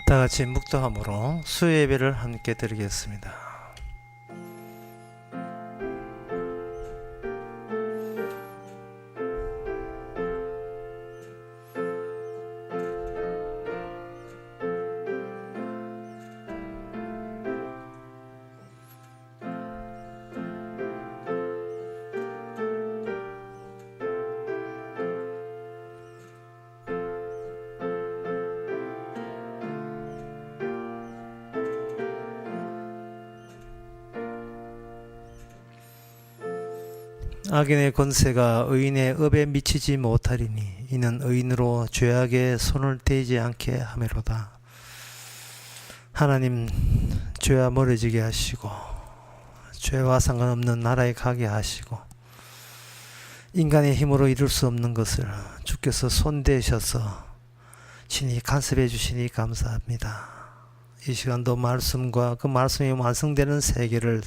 다 같이 묵도함으로 수요 예배를 함께 드리겠습니다. 악인의 권세가 의인의 업에 미치지 못하리니 이는 의인으로 죄악에 손을 대지 않게 하매로다. 하나님, 죄와 멀어지게 하시고 죄와 상관없는 나라에 가게 하시고 인간의 힘으로 이룰 수 없는 것을 주께서 손대셔서 친히 간섭해 주시니 감사합니다. 이 시간도 말씀과 그 말씀이 완성되는 세계를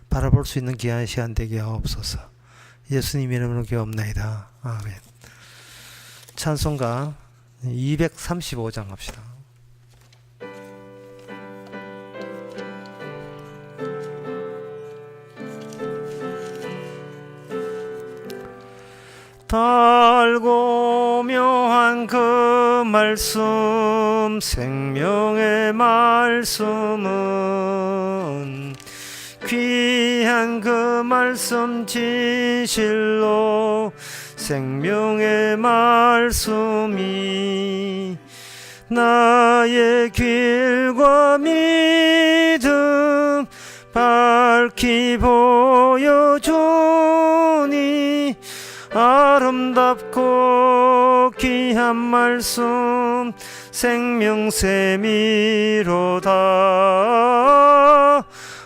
바라볼 수 있는 귀한 시간 되게 하옵소서. 예수님 이름으로 기도합나이다. 아멘. 찬송가 235장 합시다. 달고 묘한 그 말씀, 생명의 말씀은 귀한 그 말씀 진실로 생명의 말씀이 나의 길과 믿음 밝히 보여주니 아름답고 귀한 말씀 생명샘이로다.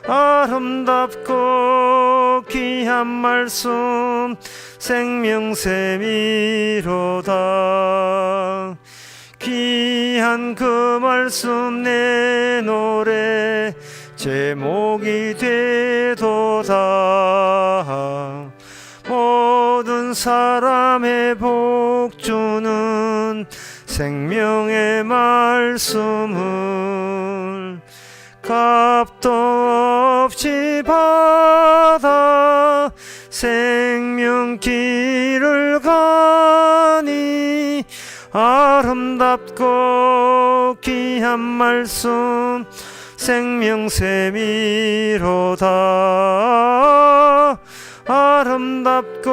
아름답고 귀한 말씀 생명샘이로다. 귀한 그 말씀 내 노래 제목이 되도다. 모든 사람의 복주는 생명의 말씀을 값도 없이 받아 생명길을 가니 아름답고 귀한 말씀 생명샘이로다. 아름답고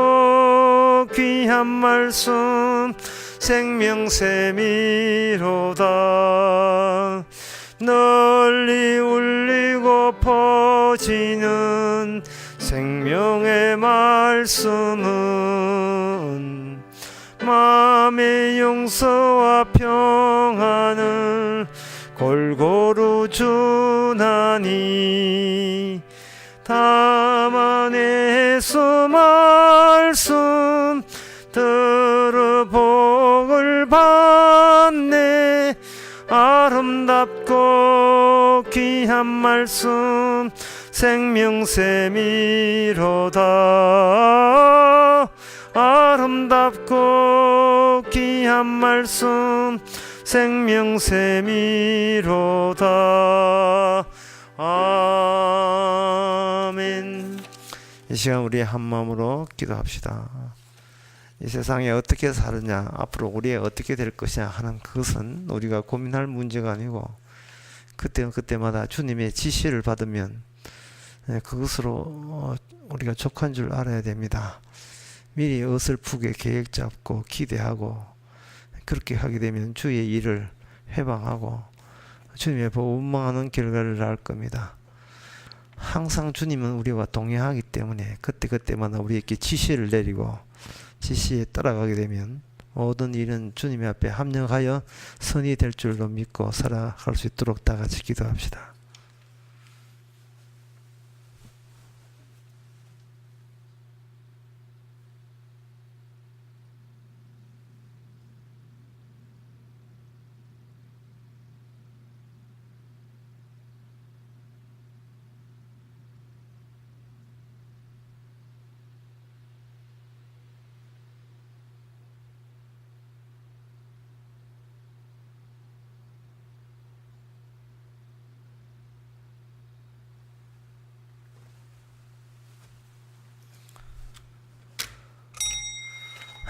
귀한 말씀 생명샘이로다. 널리 울리고 퍼지는 생명의 말씀은 마음의 용서와 평안을 골고루 주나니 다만 예수 말씀 들어 복을 받네. 아름답고 귀한 말씀 생명샘이로다. 아름답고 귀한 말씀 생명샘이로다. 아멘. 이 시간 우리 한 마음으로 기도합시다. 이 세상에 어떻게 사느냐, 앞으로 우리의 어떻게 될 것이냐 하는 그것은 우리가 고민할 문제가 아니고 그때마다 주님의 지시를 받으면 그것으로 우리가 족한 줄 알아야 됩니다. 미리 어설프게 계획 잡고 기대하고 그렇게 하게 되면 주의 일을 회방하고 주님의 원망하는 결과를 알 겁니다. 항상 주님은 우리와 동행하기 때문에 그때마다 우리에게 지시를 내리고 지시에 따라가게 되면 모든 일은 주님의 앞에 합력하여 선이 될 줄로 믿고 살아갈 수 있도록 다 같이 기도합시다.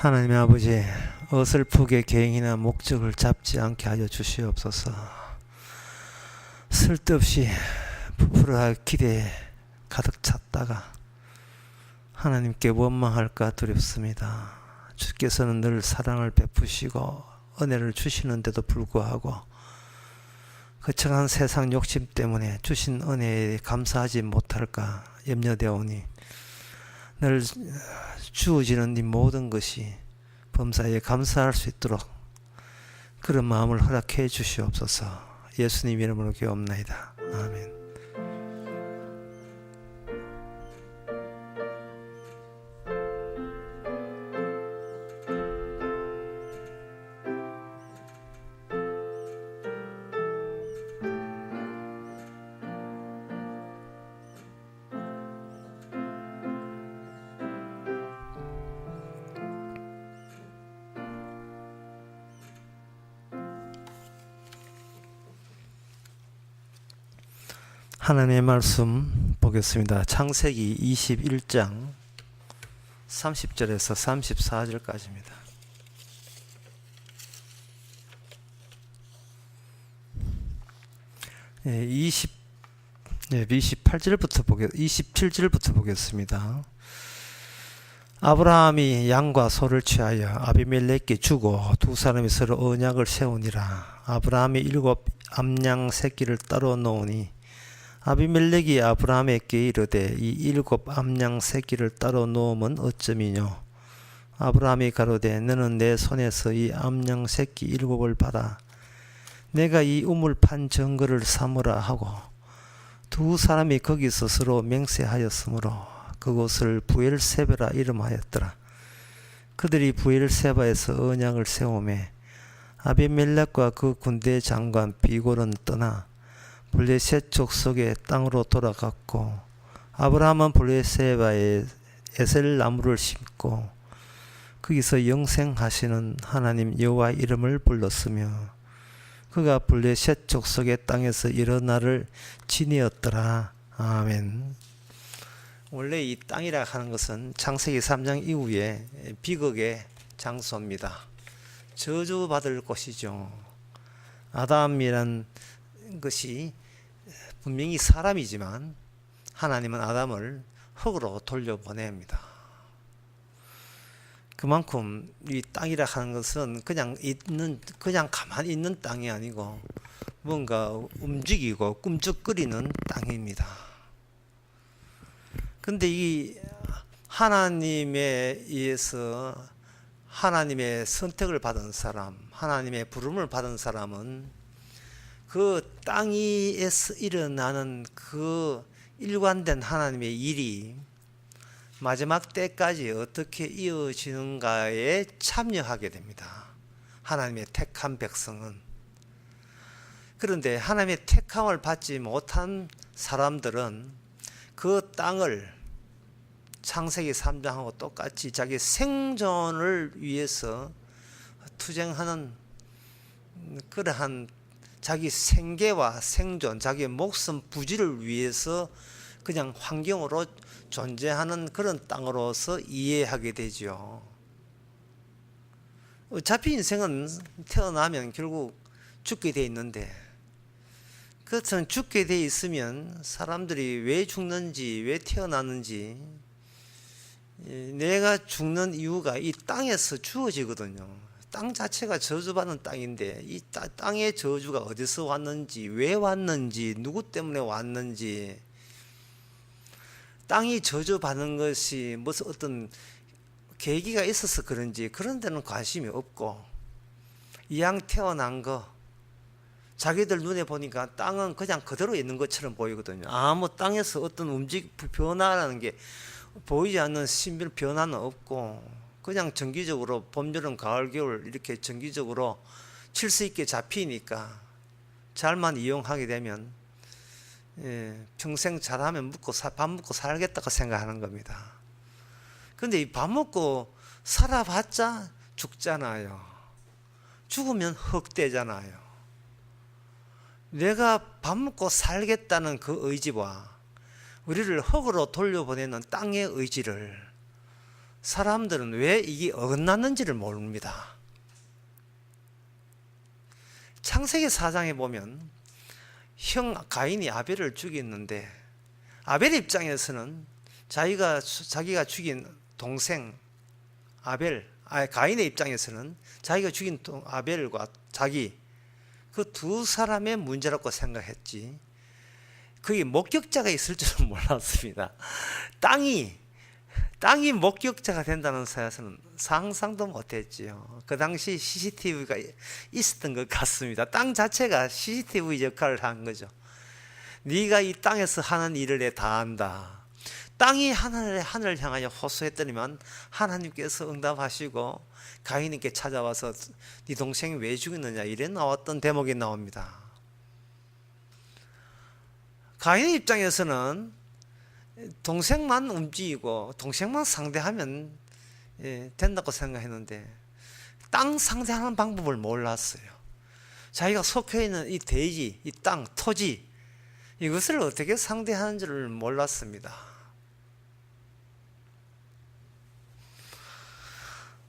하나님 아버지, 어설프게 계획이나 목적을 잡지 않게 하여 주시옵소서. 쓸데없이 부풀어 기대에 가득 찼다가 하나님께 원망할까 두렵습니다. 주께서는 늘 사랑을 베푸시고 은혜를 주시는데도 불구하고 거창한 세상 욕심 때문에 주신 은혜에 감사하지 못할까 염려되오니 늘 주어지는 이 모든 것이 범사에 감사할 수 있도록 그런 마음을 허락해 주시옵소서. 예수님 이름으로 기도합나이다. 아멘. 하나님의 말씀 보겠습니다. 창세기 21장 30절에서 34절까지입니다. 27절부터 보겠습니다. 아브라함이 양과 소를 취하여 아비멜렉에게 주고 두 사람이 서로 언약을 세우니라. 아브라함이 7 암양 새끼를 따로 놓으니 아비멜렉이 아브라함에게 이르되 이 7 암양 새끼를 따로 놓으면 어쩌미뇨. 아브라함이 가로되 너는 내 손에서 이 암양 새끼 7을 받아 내가 이 우물 판 정거를 삼으라 하고 두 사람이 거기서 서로 맹세하였으므로 그곳을 부엘세바라 이름하였더라. 그들이 부엘세바에서 언약을 세우매 아비멜렉과 그 군대 장관 비골은 떠나 블레셋 족속의 땅으로 돌아갔고 아브라함은 블레셋바에 에셀 나무를 심고 거기서 영생하시는 하나님 여호와 이름을 불렀으며 그가 블레셋 족속의 땅에서 여러 날을 지내었더라. 아멘. 원래 이 땅이라 하는 것은 창세기 3장 이후에 비극의 장소입니다. 저주받을 곳이죠. 아담이란 것이 분명히 사람이지만 하나님은 아담을 흙으로 돌려보냅니다. 그만큼 이 땅이라 하는 것은 그냥 가만히 있는 땅이 아니고 뭔가 움직이고 꿈쩍거리는 땅입니다. 근데 이 하나님에 의해서 하나님의 선택을 받은 사람, 하나님의 부름을 받은 사람은 그 땅에서 일어나는 그 일관된 하나님의 일이 마지막 때까지 어떻게 이어지는가에 참여하게 됩니다. 하나님의 택한 백성은. 그런데 하나님의 택함을 받지 못한 사람들은 그 땅을 창세기 3장하고 똑같이 자기 생존을 위해서 투쟁하는 그러한 자기 생계와 생존, 자기의 목숨 부지를 위해서 그냥 환경으로 존재하는 그런 땅으로서 이해하게 되죠. 어차피 인생은 태어나면 결국 죽게 돼 있는데 그것은 죽게 돼 있으면 사람들이 왜 죽는지, 왜 태어나는지 내가 죽는 이유가 이 땅에서 주어지거든요. 땅 자체가 저주받는 땅인데 이 땅의 저주가 어디서 왔는지, 왜 왔는지, 누구 때문에 왔는지, 땅이 저주받는 것이 무슨 어떤 계기가 있어서 그런지 그런 데는 관심이 없고 이왕 태어난 거 자기들 눈에 보니까 땅은 그냥 그대로 있는 것처럼 보이거든요. 아무 땅에서 어떤 변화라는 게 보이지 않는 신비한 변화는 없고 그냥 정기적으로 봄, 여름, 가을, 겨울 이렇게 정기적으로 질서 있게 잡히니까 잘만 이용하게 되면 평생 잘하면 밥 먹고 살겠다고 생각하는 겁니다. 근데 이 밥 먹고 살아봤자 죽잖아요. 죽으면 흙되잖아요. 내가 밥 먹고 살겠다는 그 의지와 우리를 흙으로 돌려보내는 땅의 의지를 사람들은 왜 이게 어긋났는지를 모릅니다. 창세기 4장에 보면 형 가인이 아벨을 죽였는데 아벨 입장에서는 자기가 죽인 동생 가인의 입장에서는 자기가 죽인 아벨과 자기 그 두 사람의 문제라고 생각했지 그게 목격자가 있을 줄은 몰랐습니다. 땅이 목격자가 된다는 사실은 상상도 못했지요. 그 당시 CCTV가 있었던 것 같습니다. 땅 자체가 CCTV 역할을 한 거죠. 네가 이 땅에서 하는 일을 내 다 안다. 땅이 하늘을 향하여 호소했더니만 하나님께서 응답하시고 가인에게 찾아와서 네 동생이 왜 죽였느냐 이래 나왔던 대목이 나옵니다. 가인의 입장에서는 동생만 움직이고 동생만 상대하면 된다고 생각했는데 땅 상대하는 방법을 몰랐어요. 자기가 속해 있는 이 대지, 이 땅, 토지 이것을 어떻게 상대하는지를 몰랐습니다.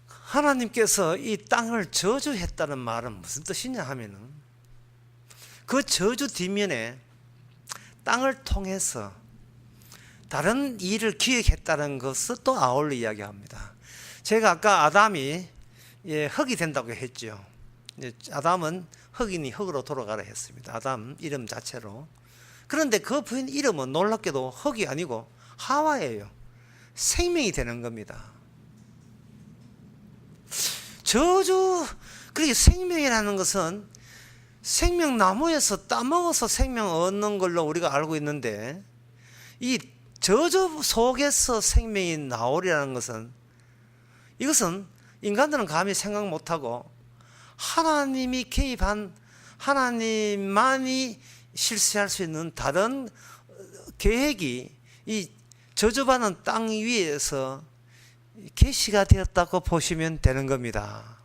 하나님께서 이 땅을 저주했다는 말은 무슨 뜻이냐 하면은 그 저주 뒷면에 땅을 통해서 다른 일을 기획했다는 것을 또 아울러 이야기합니다. 제가 아까 아담이 흙이 된다고 했죠. 아담은 흙이니 흙으로 돌아가라 했습니다. 아담 이름 자체로. 그런데 그 부인 이름은 놀랍게도 흙이 아니고 하와예요. 생명이 되는 겁니다. 그렇게 생명이라는 것은 생명나무에서 따먹어서 생명 얻는 걸로 우리가 알고 있는데 이 저주 속에서 생명이 나오리라는 것은 이것은 인간들은 감히 생각 못하고 하나님이 개입한 하나님만이 실시할 수 있는 다른 계획이 이 저주받은 땅 위에서 계시가 되었다고 보시면 되는 겁니다.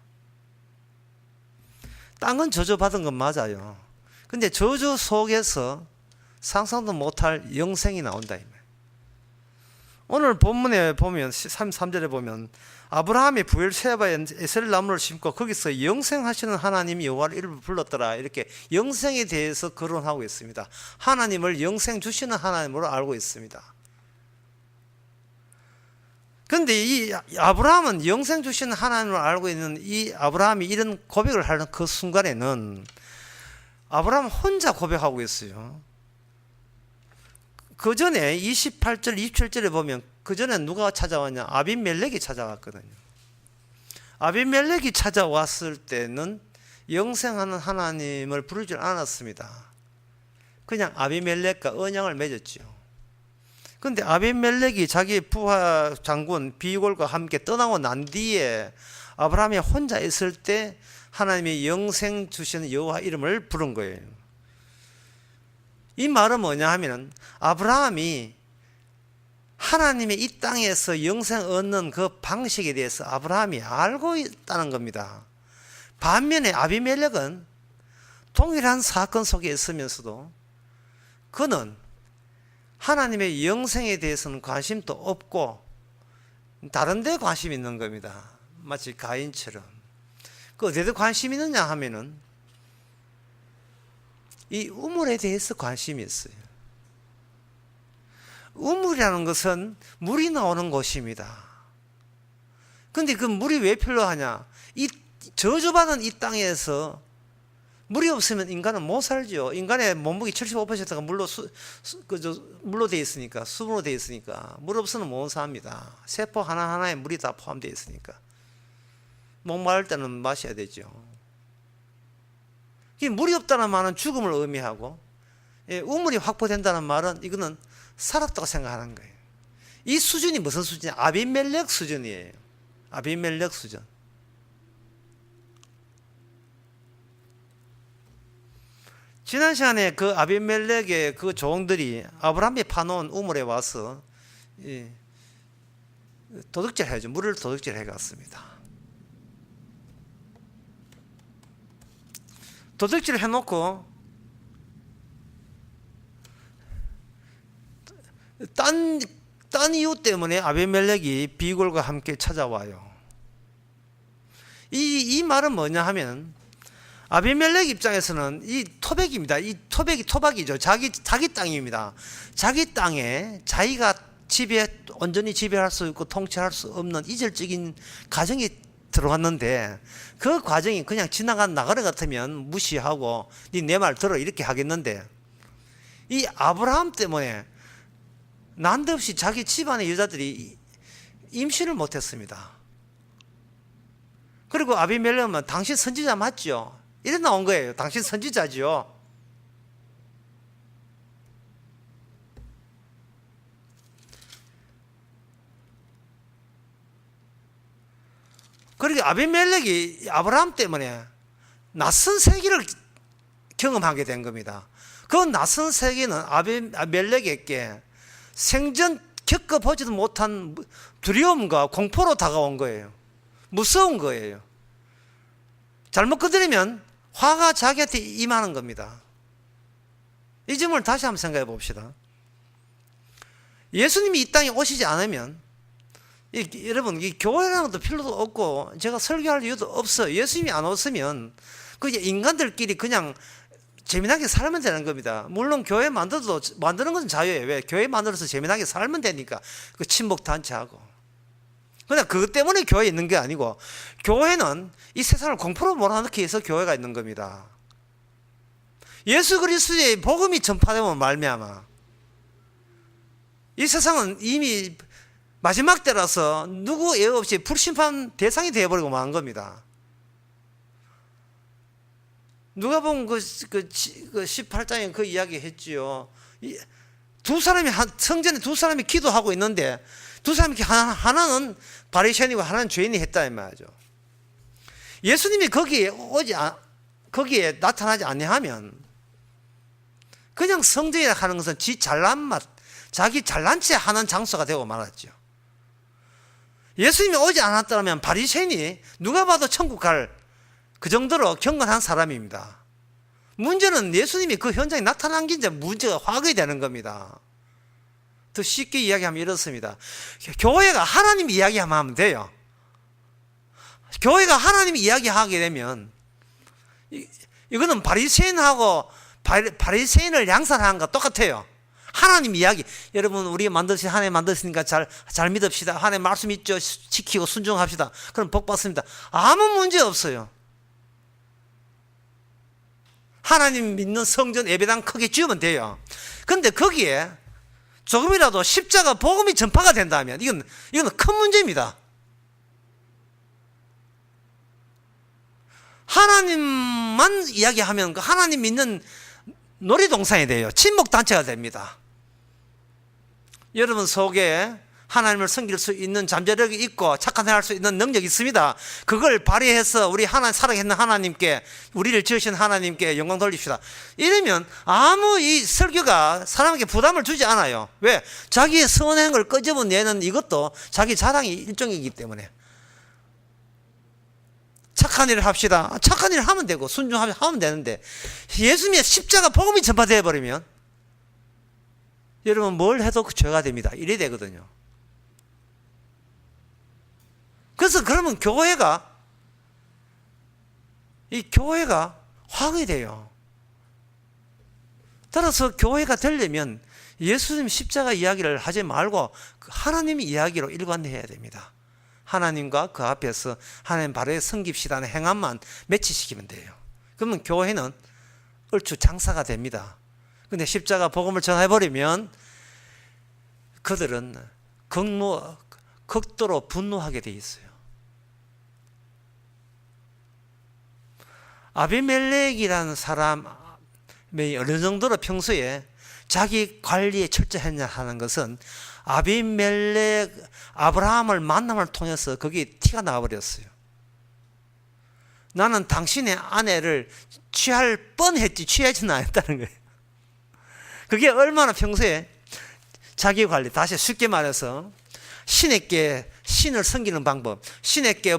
땅은 저주받은 건 맞아요. 근데 저주 속에서 상상도 못할 영생이 나온다. 오늘 본문에 보면 33절에 보면 아브라함이 부엘세바에 에셀 나무를 심고 거기서 영생하시는 하나님이 여호와를 이름을 불렀더라. 이렇게 영생에 대해서 거론하고 있습니다. 하나님을 영생 주시는 하나님으로 알고 있습니다. 그런데 이 아브라함은 영생 주시는 하나님을 알고 있는 이 아브라함이 이런 고백을 하는 그 순간에는 아브라함 혼자 고백하고 있어요. 그 전에 28절, 27절에 보면 그 전에 누가 찾아왔냐? 아비멜렉이 찾아왔거든요. 아비멜렉이 찾아왔을 때는 영생하는 하나님을 부르지 않았습니다. 그냥 아비멜렉과 언약을 맺었죠. 그런데 아비멜렉이 자기 부하 장군 비골과 함께 떠나고 난 뒤에 아브라함이 혼자 있을 때 하나님이 영생 주시는 여호와 이름을 부른 거예요. 이 말은 뭐냐 하면 아브라함이 하나님의 이 땅에서 영생 얻는 그 방식에 대해서 아브라함이 알고 있다는 겁니다. 반면에 아비멜렉은 동일한 사건 속에 있으면서도 그는 하나님의 영생에 대해서는 관심도 없고 다른 데 관심이 있는 겁니다. 마치 가인처럼. 그 어디에 관심이 있느냐 하면은 이 우물에 대해서 관심이 있어요. 우물이라는 것은 물이 나오는 곳입니다. 그런데 그 물이 왜 필요하냐? 이 저주받은 이 땅에서 물이 없으면 인간은 못 살죠. 인간의 몸무게 75%가 물로 되어 있으니까, 수분으로 되어 있으니까 물 없으면 못 삽니다. 세포 하나하나에 물이 다 포함되어 있으니까 목마를 때는 마셔야 되죠. 물이 없다는 말은 죽음을 의미하고 우물이 확보된다는 말은 이거는 살았다고 생각하는 거예요. 이 수준이 무슨 수준이냐? 아비멜렉 수준이에요. 아비멜렉 수준. 지난 시간에 그 아비멜렉의 그 종들이 아브라함이 파놓은 우물에 와서 도둑질 해야죠. 물을 도둑질 해갔습니다. 도둑질 해놓고 딴 딴 이유 때문에 아비멜렉이 비굴과 함께 찾아와요. 이 말은 뭐냐 하면 아비멜렉 입장에서는 이 토백입니다. 이 토백이 토박이죠. 자기 땅입니다. 자기 땅에 자기가 온전히 지배할 수 있고 통치할 수 없는 이질적인 과정이 들어왔는데, 그 과정이 그냥 지나간 나그네 같으면 무시하고 네 말 들어 이렇게 하겠는데, 이 아브라함 때문에 난데없이 자기 집안의 여자들이 임신을 못했습니다. 그리고 아비멜렉은 당신 선지자 맞죠? 이래 나온 거예요. 당신 선지자죠. 그리고 아비멜렉이 아브라함 때문에 낯선 세계를 경험하게 된 겁니다. 그 낯선 세계는 아비멜렉에게 생전 겪어보지도 못한 두려움과 공포로 다가온 거예요. 무서운 거예요. 잘못 건드리면 화가 자기한테 임하는 겁니다. 이 점을 다시 한번 생각해 봅시다. 예수님이 이 땅에 오시지 않으면 여러분, 이 교회라는 것도 필요도 없고 제가 설교할 이유도 없어요. 예수님이 안 오시면 그 인간들끼리 그냥 재미나게 살면 되는 겁니다. 물론 교회 만드는 것은 자유예요. 왜? 교회 만들어서 재미나게 살면 되니까. 그 친목 단체하고. 그냥 그것 때문에 교회에 있는 게 아니고, 교회는 이 세상을 공포로 몰아넣기 위해서 교회가 있는 겁니다. 예수 그리스도의 복음이 전파되면 말미암아 이 세상은 이미 마지막 때라서 누구 예우 없이 불심판 대상이 되어버리고 만 겁니다. 누가 보면 그 18장에 그 이야기 했지요. 성전에 두 사람이 기도하고 있는데, 두 사람이 하나는 바리새인이고 하나는 죄인이 했다 이 말이죠. 예수님이 거기에 나타나지 아니하면 그냥 성전이라 하는 것은 자기 잘난 체 하는 장소가 되고 말았죠. 예수님이 오지 않았다면 바리새인이 누가 봐도 천국 갈 그 정도로 경건한 사람입니다. 문제는 예수님이 그 현장에 나타난 게 이제 문제가 화학이 되는 겁니다. 더 쉽게 이야기하면 이렇습니다. 교회가 하나님 이야기하면 하면 돼요. 교회가 하나님 이야기하게 되면 이거는 바리새인하고 바리새인을 양산하는 것 똑같아요. 하나님 이야기. 여러분, 우리 하나님 만드시니까 잘 믿읍시다. 하나님 말씀 있죠. 지키고 순종합시다. 그럼 복 받습니다. 아무 문제 없어요. 하나님 믿는 성전 예배당 크게 지으면 돼요. 그런데 거기에 조금이라도 십자가 복음이 전파가 된다면 이건 큰 문제입니다. 하나님만 이야기하면 그 하나님 믿는 놀이동산이 돼요. 친목단체가 됩니다. 여러분 속에 하나님을 섬길 수 있는 잠재력이 있고 착한 생활 할 수 있는 능력이 있습니다. 그걸 발휘해서 우리 살아계신 하나님께, 우리를 지으신 하나님께 영광 돌립시다. 이러면 아무 이 설교가 사람에게 부담을 주지 않아요. 왜? 자기의 선한 걸 끄집어내는 이것도 자기 자랑이 일종이기 때문에. 착한 일을 합시다. 착한 일을 하면 되고 순종하면 되는데, 예수님의 십자가 복음이 전파되어 버리면 여러분 뭘 해도 그 죄가 됩니다. 이래 되거든요. 그래서 그러면 교회가 화학이 돼요. 따라서 교회가 되려면 예수님 십자가 이야기를 하지 말고 하나님 이야기로 일관해야 됩니다. 하나님과 그 앞에서 하나님 바로에 섬깁시다는 행함만 매치시키면 돼요. 그러면 교회는 얼추 장사가 됩니다. 근데 십자가 복음을 전해버리면 그들은 극도로 분노하게 돼 있어요. 아비멜렉이라는 사람이 어느 정도로 평소에 자기 관리에 철저했냐 하는 것은 아브라함을 만남을 통해서 거기에 티가 나버렸어요. 나는 당신의 아내를 취할 뻔했지 취하지는 않았다는 거예요. 그게 얼마나 평소에 자기 관리, 다시 쉽게 말해서 신에게 신을 섬기는 방법, 신에게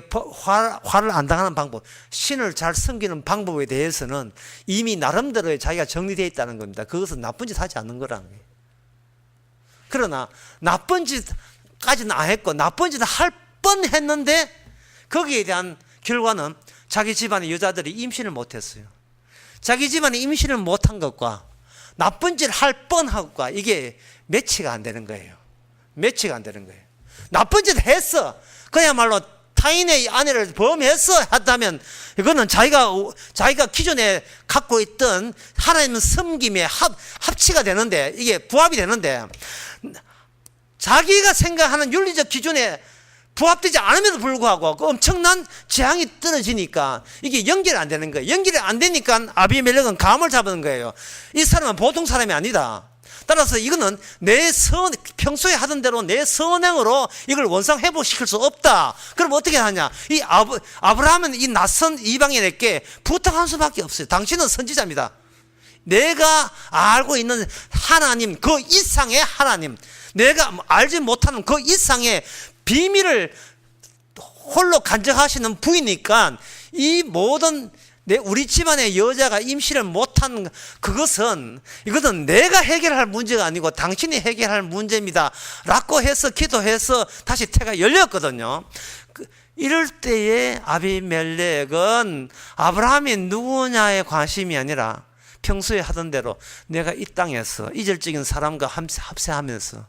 화를 안 당하는 방법, 신을 잘 섬기는 방법에 대해서는 이미 나름대로의 자기가 정리되어 있다는 겁니다. 그것은 나쁜 짓 하지 않는 거라는 거예요. 그러나 나쁜 짓까지는 안 했고 나쁜 짓을 할 뻔했는데 거기에 대한 결과는 자기 집안의 여자들이 임신을 못했어요. 자기 집안이 임신을 못한 것과 나쁜 짓을 할 뻔하고가 이게 매치가 안 되는 거예요. 매치가 안 되는 거예요. 나쁜 짓을 했어. 그야말로 타인의 아내를 범했어 했다면 이거는 자기가 기존에 갖고 있던 하나님 섬김에 합치가 되는데, 이게 부합이 되는데, 자기가 생각하는 윤리적 기준에 부합되지 않음에도 불구하고 그 엄청난 재앙이 떨어지니까 이게 연결이 안 되는 거예요. 연결이 안 되니까 아비멜렉은 감을 잡은 거예요. 이 사람은 보통 사람이 아니다. 따라서 이거는 평소에 하던 대로 내 선행으로 이걸 원상 회복시킬 수 없다. 그럼 어떻게 하냐? 이 아브라함은 이 낯선 이방인에게 부탁한 수밖에 없어요. 당신은 선지자입니다. 내가 알고 있는 하나님, 그 이상의 하나님, 내가 알지 못하는 그 이상의 비밀을 홀로 간직하시는 부이니까 이 모든 우리 집안의 여자가 임신을 못한 이것은 내가 해결할 문제가 아니고 당신이 해결할 문제입니다 라고 해서 기도해서 다시 태가 열렸거든요. 이럴 때에 아비멜렉은 아브라함이 누구냐에 관심이 아니라 평소에 하던 대로 내가 이 땅에서 이절적인 사람과 합세하면서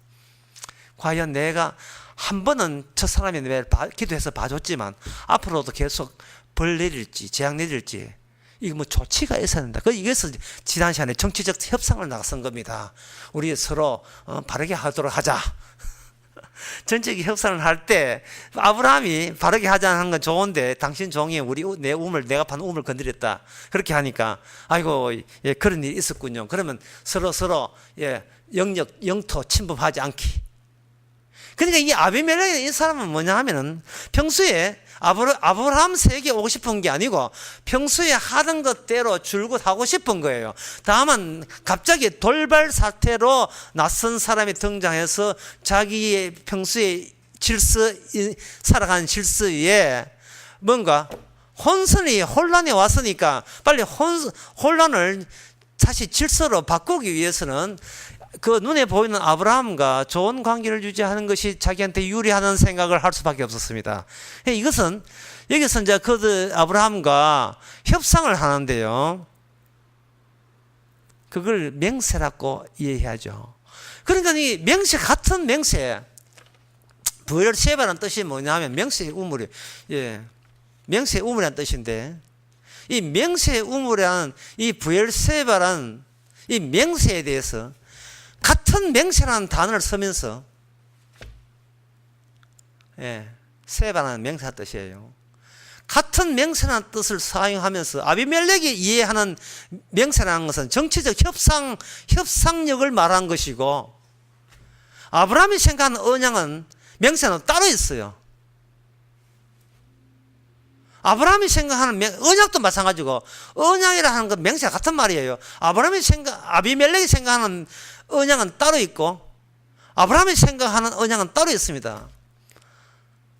과연 내가 한 번은 저 사람이 내 기도해서 봐줬지만 앞으로도 계속 벌 내릴지 재앙 내릴지 이거 뭐 조치가 있어야 된다. 이래서 지난 시간에 정치적 협상을 나선 겁니다. 우리 서로 바르게 하도록 하자. 전적인 협상을 할 때 아브라함이 바르게 하자는 건 좋은데 당신 종이 내가 판 우물 건드렸다. 그렇게 하니까 아이고 예, 그런 일이 있었군요. 그러면 서로 영토 침범하지 않기. 그러니까 이 아비멜렉 이 사람은 뭐냐 하면은 평소에 아브라함 세계에 오고 싶은 게 아니고 평소에 하던 것대로 줄곧 하고 싶은 거예요. 다만 갑자기 돌발 사태로 낯선 사람이 등장해서 자기의 평소에 살아가는 질서에 뭔가 혼란이 왔으니까 빨리 혼란을 다시 질서로 바꾸기 위해서는 그 눈에 보이는 아브라함과 좋은 관계를 유지하는 것이 자기한테 유리하는 생각을 할 수밖에 없었습니다. 이것은 여기서 이제 아브라함과 협상을 하는데요. 그걸 맹세라고 이해해야죠. 그러니까 이 같은 맹세, 브엘세바라는 뜻이 뭐냐 하면 맹세의 우물이, 맹세의 우물이라는 뜻인데, 이 맹세의 우물이라는 이 브엘세바라는 이 맹세에 대해서 같은 맹세라는 단어를 쓰면서 세바라는 명사 뜻이에요. 같은 맹세라는 뜻을 사용하면서 아비멜렉이 이해하는 맹세라는 것은 정치적 협상력을 말한 것이고 아브라함이 생각하는 언약은 맹세는 따로 있어요. 아브라함이 생각하는 언약도 마찬가지고 언약이라 하는 건 맹세가 같은 말이에요. 아비멜렉이 생각하는 언약은 따로 있고 아브라함이 생각하는 언약은 따로 있습니다.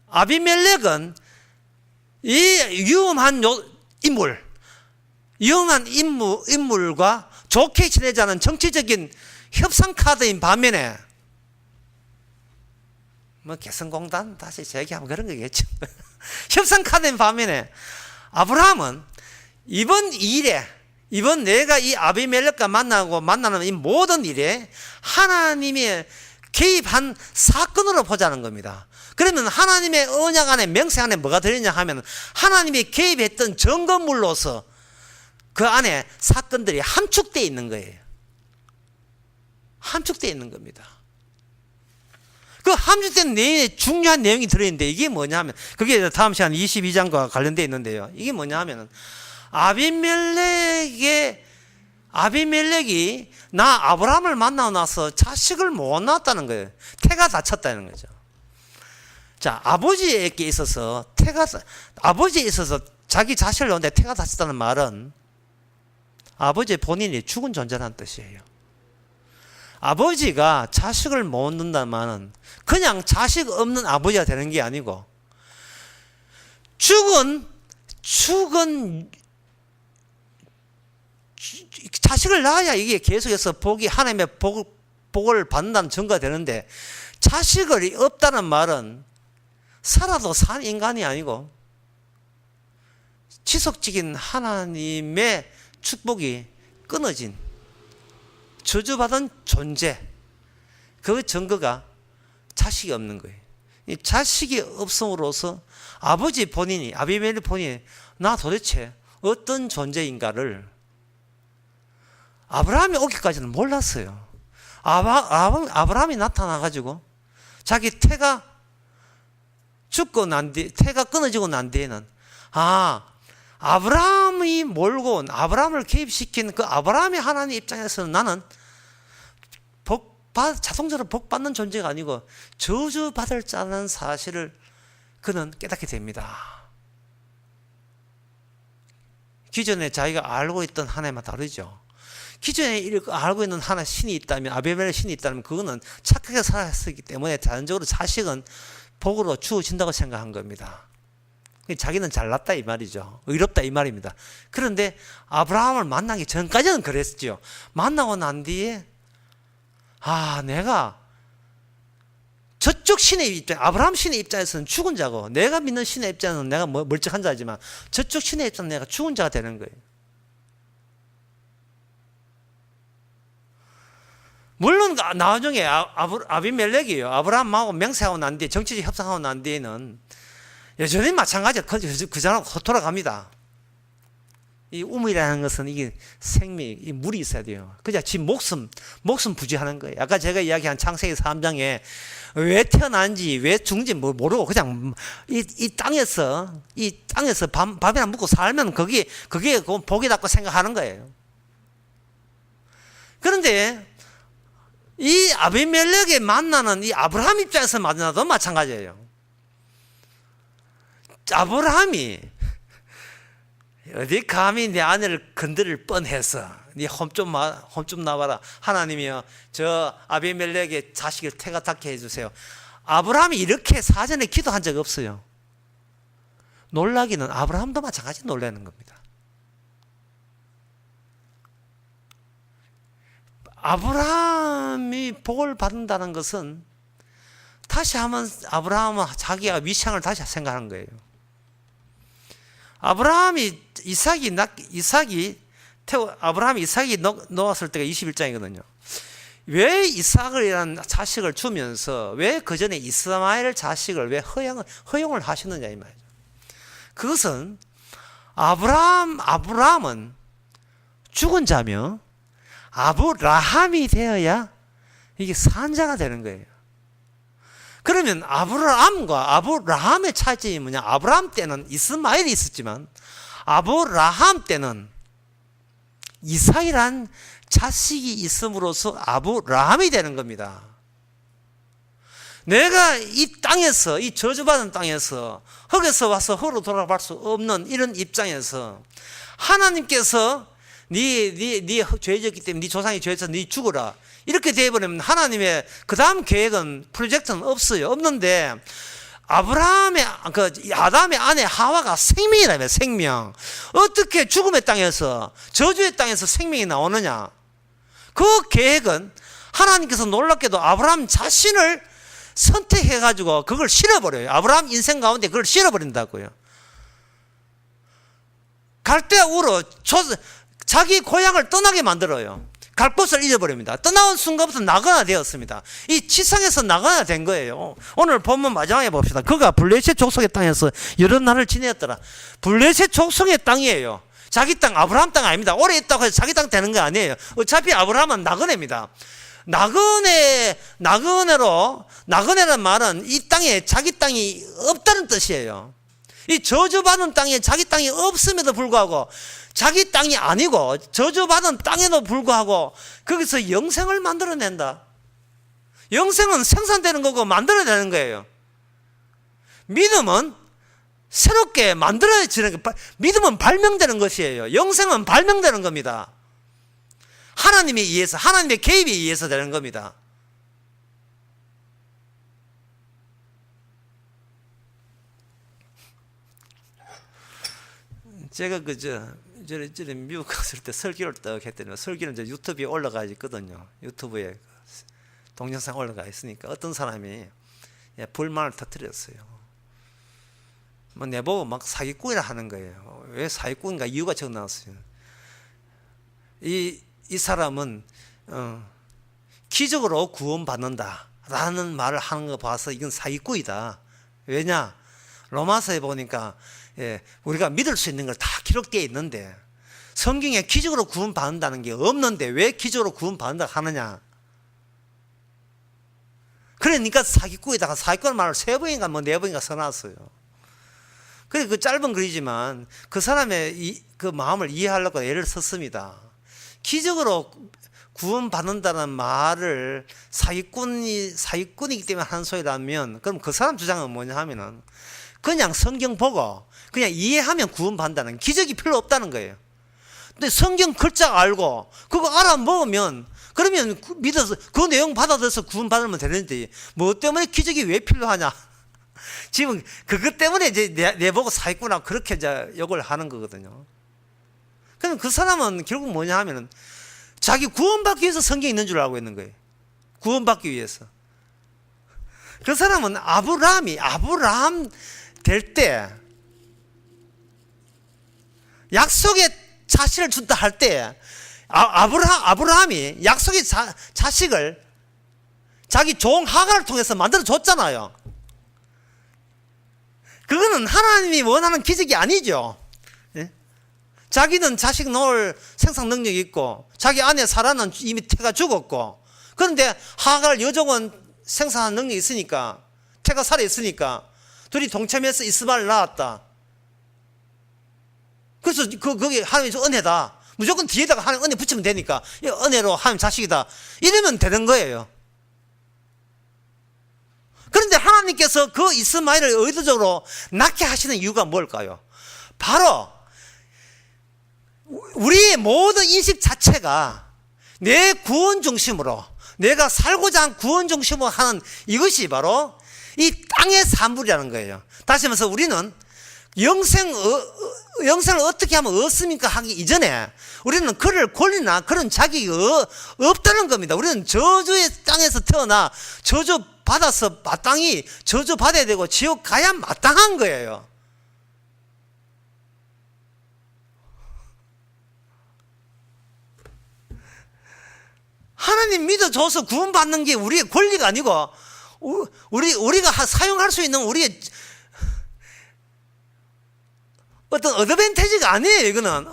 아비멜렉은 이 위험한 인물과 좋게 지내자는 정치적인 협상 카드인 반면에 개성공단 다시 재개하면 그런 거겠죠. 협상 카드인 반면에 아브라함은 이번 내가 이 아비멜렉과 만나는 이 모든 일에 하나님의 개입한 사건으로 보자는 겁니다. 그러면 하나님의 언약 안에 맹세 안에 뭐가 들어있냐 하면 하나님이 개입했던 증거물로서 그 안에 사건들이 함축되어 있는 거예요. 함축되어 있는 겁니다. 그 함축된 내용에 중요한 내용이 들어있는데 이게 뭐냐 하면 그게 다음 시간 22장과 관련되어 있는데요. 이게 뭐냐 하면 아비멜렉이 나 아브라함을 만나고 나서 자식을 못 낳았다는 거예요. 태가 다쳤다는 거죠. 자, 아버지에게 있어서 자기 자식을 낳는데 태가 다쳤다는 말은 아버지 본인이 죽은 존재라는 뜻이에요. 아버지가 자식을 못 낳는다는 말은 그냥 자식 없는 아버지가 되는 게 아니고 죽은 자식을 낳아야 이게 계속해서 하나님의 복을 복을 받는다는 증거가 되는데, 자식이 없다는 말은 살아도 산 인간이 아니고 지속적인 하나님의 축복이 끊어진 저주받은 존재, 그 증거가 자식이 없는 거예요. 이 자식이 없음으로써 아버지 본인이, 아비멜렉 본인이 나 도대체 어떤 존재인가를 아브라함이 오기까지는 몰랐어요. 아브라함이 나타나가지고 자기 태가 죽고 난 뒤, 태가 끊어지고 난 뒤에는, 아브라함이 몰고 온, 아브라함을 개입시킨 그 아브라함의 하나님 입장에서는 나는 자동적으로 복받는 존재가 아니고 저주받을 자라는 사실을 그는 깨닫게 됩니다. 기존에 자기가 알고 있던 하나님과 다르죠. 기존에 알고 있는 하나 신이 있다면, 아비멜렉 신이 있다면 그거는 착하게 살았기 때문에 자연적으로 자식은 복으로 주어진다고 생각한 겁니다. 자기는 잘났다 이 말이죠. 의롭다 이 말입니다. 그런데 아브라함을 만나기 전까지는 그랬죠. 만나고 난 뒤에 내가 저쪽 신의 입장, 아브라함 신의 입장에서는 죽은 자고, 내가 믿는 신의 입장에서는 내가 멀쩡한 자지만 저쪽 신의 입장은 내가 죽은 자가 되는 거예요. 물론 나중에 아비멜렉이요, 아브라함하고 맹세하고 난 뒤에, 정치적 협상하고 난 뒤에는 여전히 마찬가지로 그 사람 돌아갑니다. 이 우물이라는 것은 이게 생명, 이 물이 있어야 돼요. 그냥 지 목숨 부지하는 거예요. 아까 제가 이야기한 창세기 3장에 왜 태어난지, 왜 죽는지 모르고 그냥 이 땅에서 밥이나 먹고 살면 그게 복이라고 생각하는 거예요. 그런데 이 아비멜렉에 만나는 이 아브라함 입장에서 만나도 마찬가지예요. 아브라함이 어디 감히 내 아내를 건드릴 뻔해서 네 홈 좀 나와라. 하나님이여, 저 아비멜렉의 자식을 태가 닿게 해주세요. 아브라함이 이렇게 사전에 기도한 적 없어요. 놀라기는 아브라함도 마찬가지 놀라는 겁니다. 아브라함이 복을 받는다는 것은 다시 한번 아브라함은 자기가 위상을 다시 생각하는 거예요. 아브라함이 이삭이 놓았을 때가 21장이거든요. 왜 이삭이라는 자식을 주면서 왜 그 전에 이스마엘 자식을 왜 허용을 하셨느냐 이 말이죠. 그것은 아브라함은 죽은 자며 아브라함이 되어야 이게 산 자가 되는 거예요. 그러면 아브라함과 아브라함의 차이점이 뭐냐? 아브라함 때는 이스마엘이 있었지만 아브라함 때는 이삭이란 자식이 있음으로써 아브라함이 되는 겁니다. 내가 이 땅에서, 이 저주받은 땅에서 흙에서 와서 흙으로 돌아갈 수 없는 이런 입장에서 하나님께서 네 죄졌기 때문에, 네 조상이 죄져서 네 죽어라, 이렇게 되어버리면 하나님의 그 다음 계획은, 프로젝트는 없어요. 없는데 아담의 아내 하와가 생명이라며, 생명. 어떻게 죽음의 땅에서, 저주의 땅에서 생명이 나오느냐? 그 계획은 하나님께서 놀랍게도 아브라함 자신을 선택해가지고 그걸 실어버려요. 아브라함 인생 가운데 그걸 실어버린다고요. 갈대우로 자기 고향을 떠나게 만들어요. 갈 곳을 잊어버립니다. 떠나온 순간부터 나거나 되었습니다. 이 지상에서 나거나 된 거예요. 오늘 본문 마지막에 봅시다. 그가 블레셋 족속의 땅에서 여러 날을 지내었더라. 블레셋 족속의 땅이에요. 자기 땅, 아브라함 땅 아닙니다. 오래 있다고 해서 자기 땅 되는 거 아니에요. 어차피 아브라함은 나그네입니다. 나그네라는 말은 이 땅에 자기 땅이 없다는 뜻이에요. 이 저주받은 땅에 자기 땅이 없음에도 불구하고, 자기 땅이 아니고 저주받은 땅에도 불구하고 거기서 영생을 만들어낸다. 영생은 생산되는 거고 만들어내는 거예요. 믿음은 새롭게 만들어지는 거, 믿음은 발명되는 것이에요. 영생은 발명되는 겁니다. 하나님에 의해서, 하나님의 개입에 의해서 되는 겁니다. 제가 미국 갔을 때 설교를 떡 했더니, 설교는 이제 유튜브에 올라가 있거든요. 유튜브에 동영상 올라가 있으니까 어떤 사람이 불만을 터뜨렸어요. 뭐 내보고 막 사기꾼이라 하는 거예요. 왜 사기꾼인가 이유가 적어 나왔어요. 이 사람은 기적으로 구원받는다 라는 말을 하는 거 봐서 이건 사기꾼이다. 왜냐? 로마서에 보니까 우리가 믿을 수 있는 걸 다 기록되어 있는데 성경에 기적으로 구원받는다는 게 없는데 왜 기적으로 구원받는다 하느냐? 그러니까 사기꾼에다가 사기꾼 말을 3번인가 뭐 4번인가 써놨어요. 그래 그 짧은 글이지만 그 사람의 그 마음을 이해하려고 애를 썼습니다. 기적으로 구원받는다는 말을 사기꾼이기 때문에 하는 소리라면 그럼 그 사람 주장은 뭐냐 하면은 그냥 성경 보고 그냥 이해하면 구원받는다는 기적이 필요 없다는 거예요. 근데 성경 글자 알고 그거 알아먹으면 그러면 믿어서 그 내용 받아들여서 구원받으면 되는데 뭐 때문에 기적이 왜 필요하냐? 지금 그것 때문에 이제 내보고 사기꾼하고 그렇게 이제 욕을 하는 거거든요. 그럼 그 사람은 결국 뭐냐 하면은 자기 구원받기 위해서 성경이 있는 줄 알고 있는 거예요. 구원받기 위해서. 그 사람은 아브라함 될 때 약속의 자식을 준다 할 때 아브라함이 약속의 자식을 자기 종 하갈을 통해서 만들어 줬잖아요. 그거는 하나님이 원하는 기적이 아니죠. 자기는 자식 낳을 생산 능력이 있고 자기 아내 사라는 이미 태가 죽었고 그런데 하갈 여종은 생산한 능력이 있으니까 태가 살아있으니까 둘이 동참해서 이스마엘을 낳았다. 그래서 그게 하나님의 은혜다. 무조건 뒤에다가 하나님 은혜 붙이면 되니까 은혜로 하나님 자식이다. 이러면 되는 거예요. 그런데 하나님께서 그 이스마엘을 의도적으로 낳게 하시는 이유가 뭘까요? 바로 우리의 모든 인식 자체가 내 구원 중심으로 내가 살고자 하는 구원 중심으로 하는 이것이 바로 이 땅의 산물이라는 거예요. 다시 말해서 우리는 영생을 어떻게 하면 얻습니까 하기 이전에 우리는 그럴 권리나 그런 자격이 없다는 겁니다. 우리는 저주의 땅에서 태어나 저주 받아서 마땅히 저주 받아야 되고 지옥 가야 마땅한 거예요. 하나님 믿어줘서 구원받는 게 우리의 권리가 아니고 우리가 사용할 수 있는 우리의 어떤 어드밴티지가 아니에요. 이거는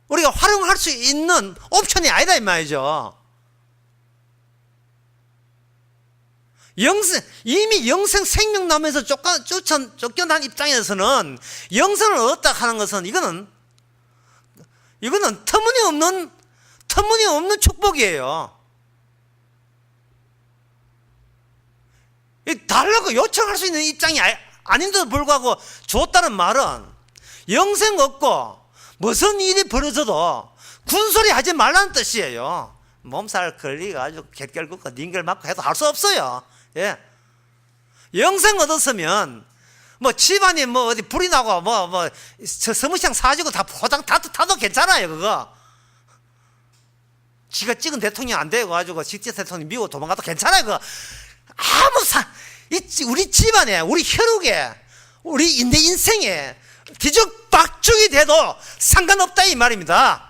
우리가 활용할 수 있는 옵션이 아니다 이 말이죠. 이미 영생 생명 나면서 쫓겨난 입장에서는 영생을 얻었다 하는 것은 이거는 터무니없는 축복이에요. 달라고 요청할 수 있는 입장이 아닌데도 불구하고 줬다는 말은 영생 얻고 무슨 일이 벌어져도 군소리 하지 말라는 뜻이에요. 몸살 걸리가지고 갯결 긋고 닌결 맞고 해도 할 수 없어요. 예. 영생 얻었으면 뭐 집안이 뭐 어디 불이 나고 서무시장 사지고 다 포장 타도 괜찮아요. 그거 지가 찍은 대통령 안 되고 가지고 직접 대통령 미국 도망가도 괜찮아요. 그거 우리 집안에 우리 혈육에 우리 내 인생에 뒤죽박죽이 돼도 상관없다 이 말입니다.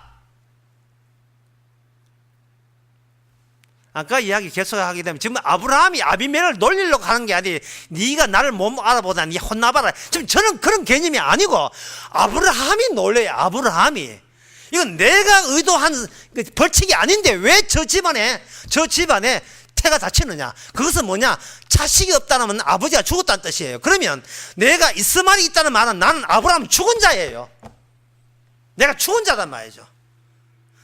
아까 이야기 계속하게 되면 지금 아브라함이 아비멜을 놀리려고 하는 게 아니 네가 나를 못 알아보다 네 혼나봐라. 지금 저는 그런 개념이 아니고 아브라함이 놀래요. 아브라함이 이건 내가 의도한 벌칙이 아닌데 왜 저 집안에 태가 다치느냐? 그것은 뭐냐? 자식이 없다는 아버지가 죽었다는 뜻이에요. 그러면 내가 이스마엘이 있다는 말은 나는 아브라함 죽은 자예요. 내가 죽은 자단 말이죠.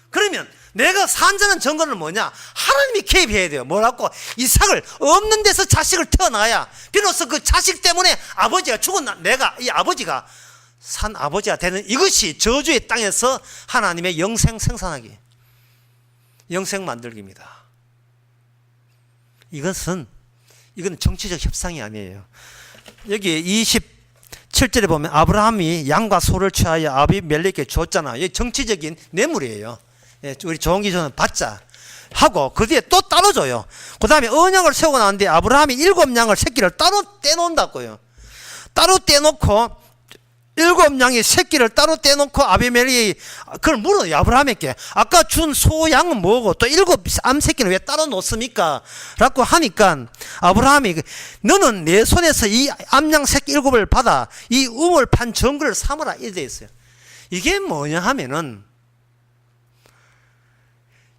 그러면 내가 산 자는 증거는 뭐냐? 하나님이 개입해야 돼요. 뭐라고? 이삭을 없는 데서 자식을 태어나야 비로소 그 자식 때문에 아버지가 죽은 내가 이 아버지가 산 아버지가 되는 이것이 저주의 땅에서 하나님의 영생 생산하기, 영생 만들기입니다. 이건 정치적 협상이 아니에요. 여기 27절에 보면 아브라함이 양과 소를 취하여 아비멜렉에게 줬잖아. 이게 정치적인 뇌물이에요. 우리 조홍기 저는 받자. 하고 그 뒤에 또 따로 줘요. 그 다음에 언약을 세우고 나는데 아브라함이 7양을 새끼를 따로 떼놓는다고요. 따로 떼놓고 7양의 새끼를 따로 떼놓고 아비멜렉이 그걸 물어요. 아브라함에게 아까 준 소양은 뭐고 또 7암 새끼는 왜 따로 놓습니까? 라고 하니까 아브라함이 너는 내 손에서 이 암양 새끼 7을 받아 이 우물 판 정글을 삼으라 이래 돼 있어요. 이게 뭐냐 하면은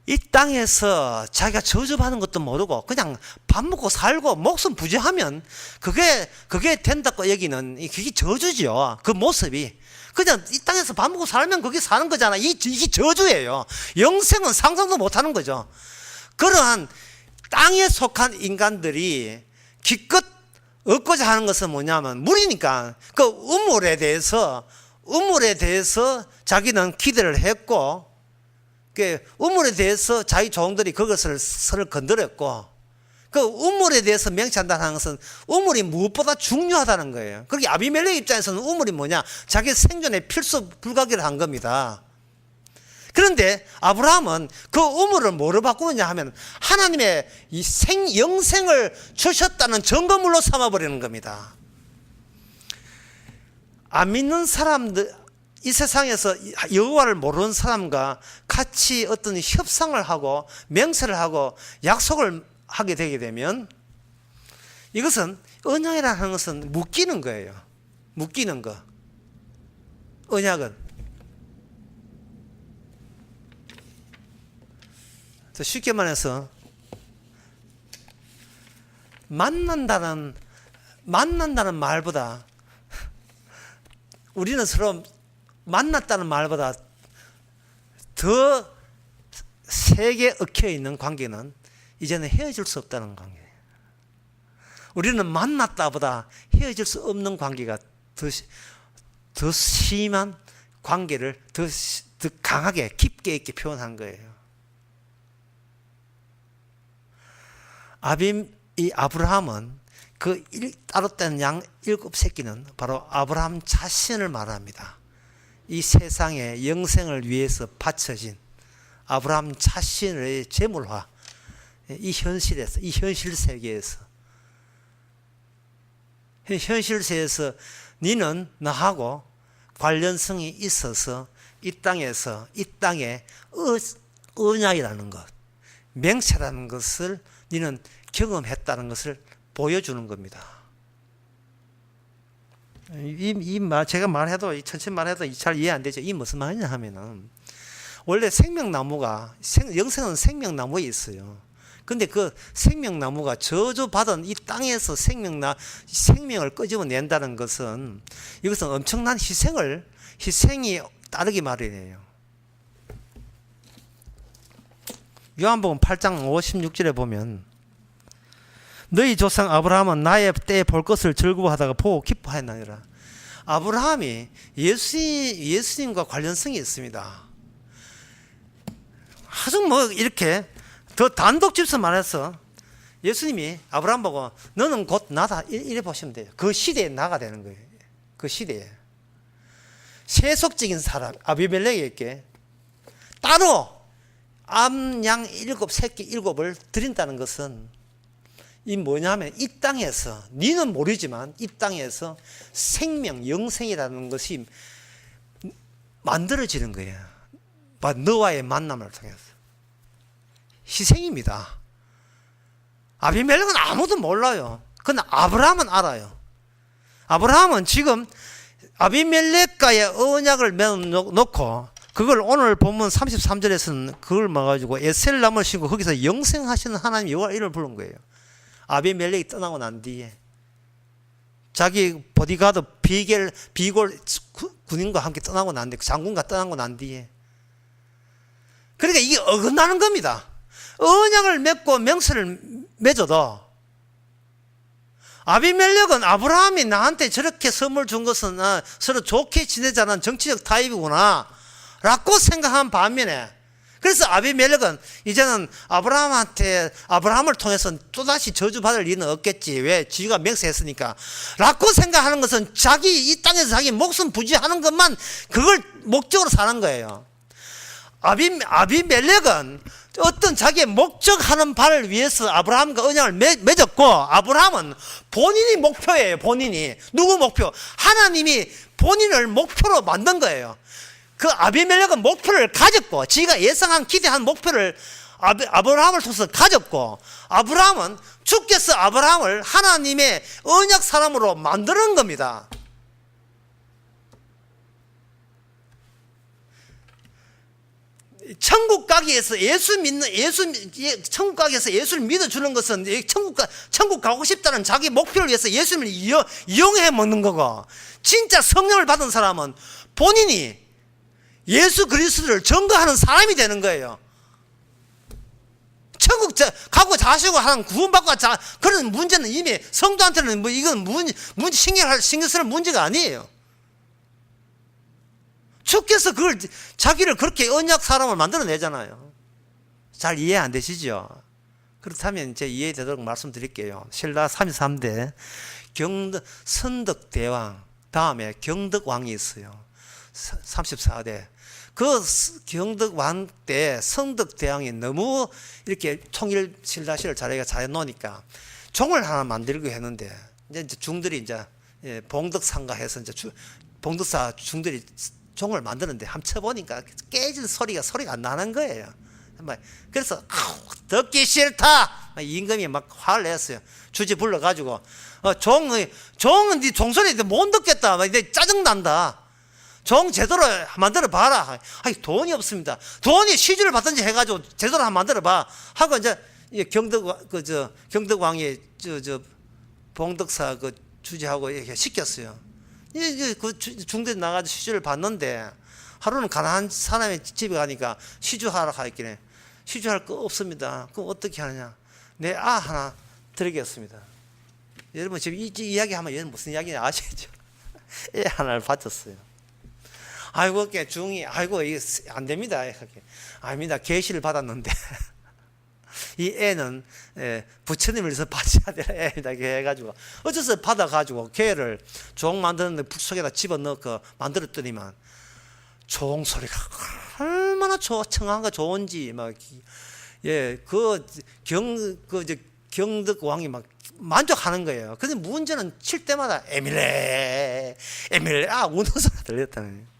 이 땅에서 자기가 저주받는 것도 모르고 그냥 밥 먹고 살고 목숨 부지하면 그게 된다고 여기는 그게 저주죠. 그 모습이 그냥 이 땅에서 밥 먹고 살면 그게 사는 거잖아. 이게 저주예요. 영생은 상상도 못하는 거죠. 그러한 땅에 속한 인간들이 기껏 얻고자 하는 것은 뭐냐면 물이니까 그 우물에 대해서 자기는 기대를 했고 우물에 대해서 자기 종들이 그것을 건드렸고 그 우물에 대해서 맹세한다는 것은 우물이 무엇보다 중요하다는 거예요. 그렇게 아비멜렉 입장에서는 우물이 뭐냐? 자기 생존에 필수 불가결을 한 겁니다. 그런데 아브라함은 그 우물을 뭐로 바꾸느냐 하면 하나님의 이 영생을 주셨다는 증거물로 삼아버리는 겁니다. 안 믿는 사람들, 이 세상에서 여호와를 모르는 사람과 같이 어떤 협상을 하고 맹세를 하고 약속을 하게 되게 되면 이것은 언약이라는 것은 묶이는 거예요. 묶이는 거. 언약은 쉽게 말해서 만난다는 말보다 우리는 서로 만났다는 말보다 더 세게 얽혀 있는 관계는 이제는 헤어질 수 없다는 관계예요. 우리는 만났다보다 헤어질 수 없는 관계가 더 심한 관계를 더 강하게 깊게 있게 표현한 거예요. 이 아브라함은 그 따로 뗀 양 7새끼는 바로 아브라함 자신을 말합니다. 이 세상의 영생을 위해서 바쳐진 아브라함 자신의 제물화, 이 현실에서, 이 현실 세계에서, 현실 세계에서 너는 나하고 관련성이 있어서 이 땅에 언약이라는 것, 맹세라는 것을 너는 경험했다는 것을 보여주는 겁니다. 이 말, 제가 말해도, 천천히 말해도 잘 이해 안 되죠. 이 무슨 말이냐 하면은, 원래 생명나무가, 영생은 생명나무에 있어요. 근데 그 생명나무가 저주받은 이 땅에서 생명을 끄집어낸다는 것은, 이것은 엄청난 희생이 따르기 마련이에요. 요한복음 8장 56절에 보면, 너희 조상 아브라함은 나의 때에 볼 것을 즐거워하다가 보고 기뻐하였나니라. 아브라함이 예수님과 관련성이 있습니다. 아주 이렇게 더 단독 집서 말해서 예수님이 아브라함 보고 너는 곧 나다 이래 보시면 돼요. 그 시대에 나가 되는 거예요. 그 시대에 세속적인 사람 아비멜렉에게 따로 암양 7새끼 7을 드린다는 것은 이 뭐냐면 이 땅에서 니는 모르지만 이 땅에서 생명 영생이라는 것이 만들어지는 거예요. 너와의 만남을 통해서 희생입니다. 아비멜렉은 아무도 몰라요. 근데 아브라함은 알아요. 아브라함은 지금 아비멜렉과의 언약을 맺어놓고 그걸 오늘 본문 33절에서는 그걸 막아가지고 에셀나무를 심고 거기서 영생하시는 하나님 여호와 이름을 부른 거예요. 아비멜렉이 떠나고 난 뒤에 자기 보디가드 비골 군인과 함께 떠나고 난 뒤에 장군과 떠나고 난 뒤에 그러니까 이게 어긋나는 겁니다. 언약을 맺고 명세를 맺어도 아비멜렉은 아브라함이 나한테 저렇게 선물 준 것은 서로 좋게 지내자는 정치적 타입이구나 라고 생각한 반면에 그래서 아비멜렉은 이제는 아브라함을 통해서 또다시 저주받을 일은 없겠지. 왜? 지가 맹세했으니까. 라고 생각하는 것은 이 땅에서 자기 목숨 부지하는 것만 그걸 목적으로 사는 거예요. 아비멜렉은 어떤 자기의 목적하는 바를 위해서 아브라함과 언약을 맺었고, 아브라함은 본인이 목표예요. 본인이. 누구 목표? 하나님이 본인을 목표로 만든 거예요. 그 아비멜렉은 목표를 가졌고, 지가 예상한 기대한 목표를 아브라함을 통해서 가졌고, 아브라함은 주께서 아브라함을 하나님의 언약 사람으로 만드는 겁니다. 천국 가기 위해서 천국 가기 위해서 예수를 믿어주는 것은 천국 가고 싶다는 자기 목표를 위해서 예수를 이용해 먹는 거고, 진짜 성령을 받은 사람은 본인이 예수 그리스도를 증거하는 사람이 되는 거예요. 천국 가고 자시고 하는 구원받고 그런 문제는 이미 성도한테는 뭐 이건 신경 쓸 문제가 아니에요. 주께서 그걸 자기를 그렇게 언약 사람을 만들어내잖아요. 잘 이해 안 되시죠? 그렇다면 이제 이해되도록 말씀드릴게요. 신라 33대 선덕대왕 다음에 경덕왕이 있어요. 34대. 그 경덕왕 때 선덕대왕이 너무 이렇게 통일 신라시를 자기가 잘해놓으니까 종을 하나 만들고 했는데, 이제 중들이 이제 봉덕상가 해서 이제 봉덕사 중들이 종을 만드는데 한번 쳐보니까 깨진 소리가 안 나는 거예요. 그래서 듣기 싫다, 임금이 막 화를 냈어요. 주지 불러가지고 종은 네 종소리 못 듣겠다, 이제 짜증난다. 종 제대로 만들어 봐라. 돈이 없습니다. 돈이 시주를 받든지 해가지고 제대로 한번 만들어 봐 하고, 이제 경덕왕이 봉덕사 주지하고 이렇게 시켰어요. 그 중대 나가서 시주를 받는데, 하루는 가난한 사람의 집에 가니까 시주하러 가있길래, 시주할 거 없습니다. 그럼 어떻게 하느냐? 내 하나 드리겠습니다. 여러분 지금 이 이야기하면 얘는 무슨 이야기냐 아시겠죠? 애 하나를 바쳤어요. 아이고 중이 이게 안 됩니다. 아닙니다. 계시를 받았는데 이 애는 부처님을 위해서 받아야 될 애이다 해가지고 어째서 받아가지고 걔를 종 만드는데 속에다 집어넣고 만들었더니만 종 소리가 얼마나 청한가 좋은지 경덕왕이 막 만족하는 거예요. 근데 문제는 칠 때마다 에밀레 우는 소리가 들렸다는 거예요.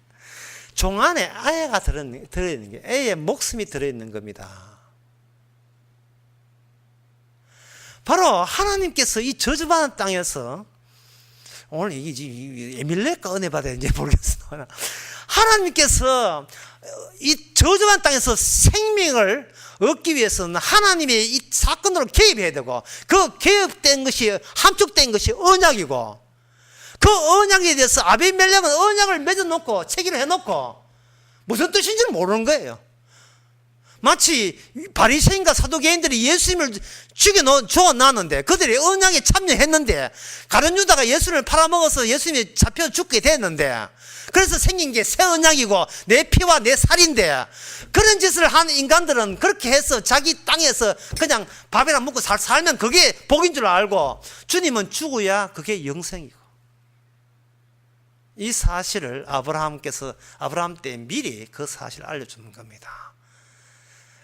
종 안에 아이가 들어있는 게, 애의 목숨이 들어있는 겁니다. 바로 하나님께서 이 저주받은 땅에서, 오늘 이게 에밀레가 은혜 받아야 되는지 모르겠어요. 하나님께서 이 저주받은 땅에서 생명을 얻기 위해서는 하나님의 이 사건으로 개입해야 되고, 그 개입된 것이, 함축된 것이 언약이고, 그 언약에 대해서 아비멜렉은 언약을 맺어놓고 체결을 해놓고 무슨 뜻인지는 모르는 거예요. 마치 바리새인과 사두개인들이 예수님을 죽여놨는데, 그들이 언약에 참여했는데, 가룟 유다가 예수를 팔아먹어서 예수님이 잡혀 죽게 됐는데, 그래서 생긴 게 새 언약이고 내 피와 내 살인데, 그런 짓을 한 인간들은 그렇게 해서 자기 땅에서 그냥 밥이나 먹고 살면 그게 복인 줄 알고, 주님은 죽어야 그게 영생이고, 이 사실을 아브라함 때 미리 그 사실을 알려주는 겁니다.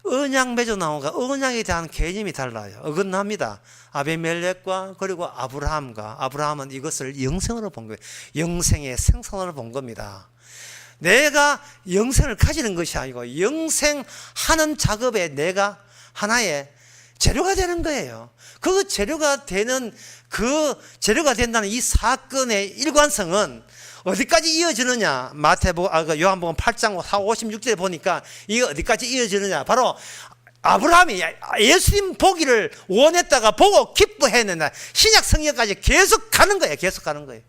언약 맺어 나온가 언약에 대한 개념이 달라요. 어긋납니다. 아비멜렉과 그리고 아브라함은 이것을 영생으로 본 거예요. 영생의 생선으로 본 겁니다. 내가 영생을 가지는 것이 아니고 영생하는 작업에 내가 하나의 재료가 되는 거예요. 그 재료가 된다는 이 사건의 일관성은 어디까지 이어지느냐? 요한복음 8장 56절에 보니까 이게 어디까지 이어지느냐? 바로 아브라함이 예수님 보기를 원했다가 보고 기뻐했는데 신약 성경까지 계속 가는 거예요.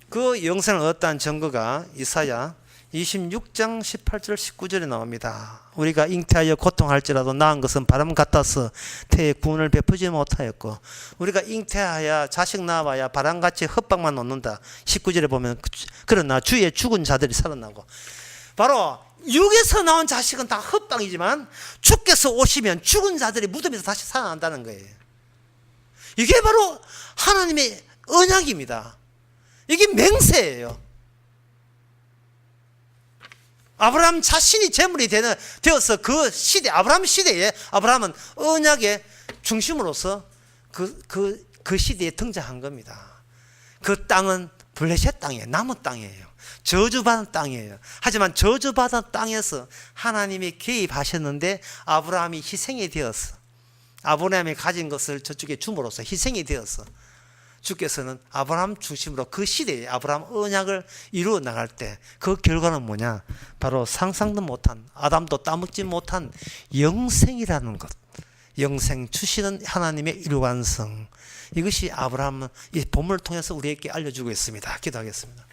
그 영생을 얻었다는 증거가 이사야 26장 18절 19절에 나옵니다. 우리가 잉태하여 고통할지라도 낳은 것은 바람 같아서 태에 구원을 베푸지 못하였고, 우리가 잉태하여 자식 낳아야 바람같이 헛방만 놓는다. 19절에 보면 그러나 주의 죽은 자들이 살아나고, 바로 육에서 나온 자식은 다 헛방이지만 주께서 오시면 죽은 자들이 무덤에서 다시 살아난다는 거예요. 이게 바로 하나님의 언약입니다. 이게 맹세예요. 아브라함 자신이 제물이 되어서 그 시대, 아브라함 시대에 아브라함은 언약의 중심으로서 그 시대에 등장한 겁니다. 그 땅은 블레셋 땅이에요. 남은 땅이에요. 저주받은 땅이에요. 하지만 저주받은 땅에서 하나님이 개입하셨는데 아브라함이 희생이 되었어. 아브라함이 가진 것을 저쪽에 줌으로써 희생이 되었어. 주께서는 아브라함 중심으로 그 시대에 아브라함 언약을 이루어 나갈 때 그 결과는 뭐냐? 바로 상상도 못한, 아담도 따먹지 못한 영생이라는 것. 영생 주시는 하나님의 일관성. 이것이 아브라함은 이 본문을 통해서 우리에게 알려주고 있습니다. 기도하겠습니다.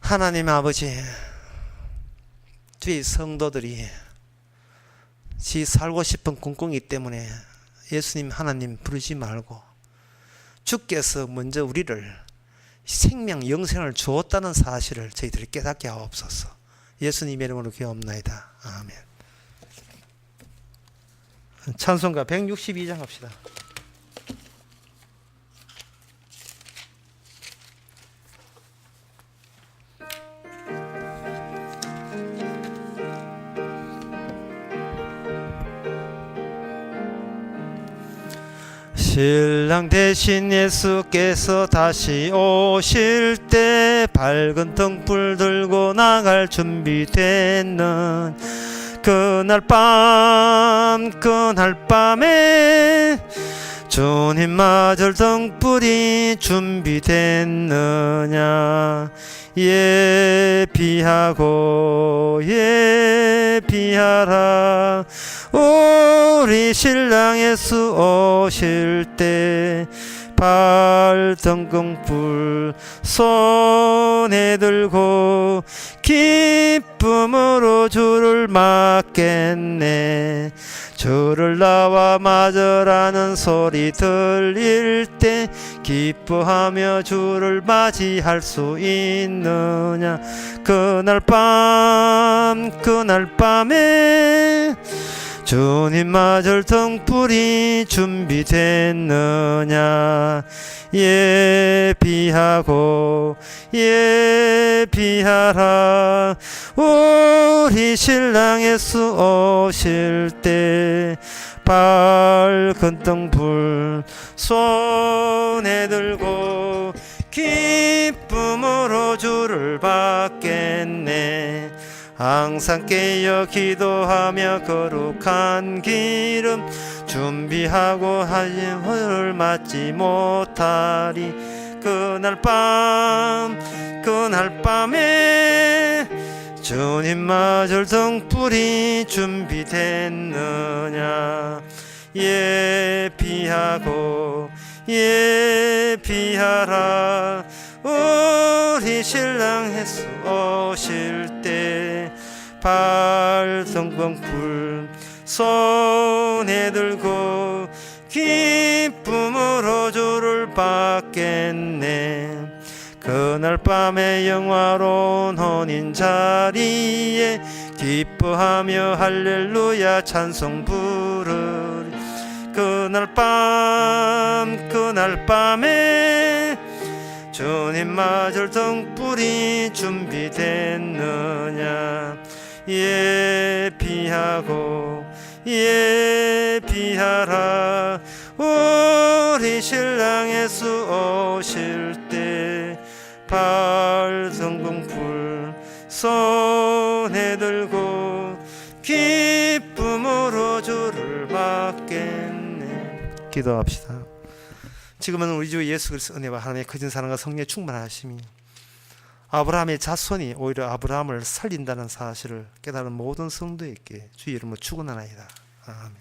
하나님 아버지, 주의 성도들이 지 살고 싶은 꿍꿍이 때문에 예수님 하나님 부르지 말고 주께서 먼저 우리를 생명 영생을 주었다는 사실을 저희들이 깨닫게 하옵소서. 예수님의 이름으로 기도합나이다. 아멘. 찬송가 162장 합시다. 신랑 대신 예수께서 다시 오실 때 밝은 등불 들고 나갈 준비되는 그날 밤에 주님 맞을 등불이 준비됐느냐. 예비하라 우리 신랑 예수 오실 때 밝은 등불 손에 들고 기쁨으로 주를 맞겠네. 주를 나와 맞으라는 소리 들릴 때 기뻐하며 주를 맞이할 수 있느냐. 그날 밤에 주님 맞을 등불이 준비됐느냐. 예비하라 우리 신랑 예수 오실 때 밝은 등불 손에 들고 기쁨으로 주를 받겠네. 항상 깨어 기도하며 거룩한 기름 준비하고 하지를 맞지 못하리. 그날 밤에 주님 맞을 등불이 준비됐느냐. 예비하라 우리 신랑 예수 오실 때 밝은 등불 손에 들고 기쁨으로 주를 받겠네. 그날 밤에 영화로운 혼인 자리에 기뻐하며 할렐루야 찬송 부르리. 그날 밤에 주님 맞을 등불이 준비됐느냐. 예비하라 우리 신랑 예수 오실 때 밝은 등불 손에 들고 기쁨으로 주를 받겠네. 기도합시다. 지금은 우리 주 예수 그리스도 은혜와 하나님의 크신 사랑과 성령의 충만하심이 아브라함의 자손이 오히려 아브라함을 살린다는 사실을 깨달은 모든 성도에게 주의 이름으로 축원하나이다. 아멘.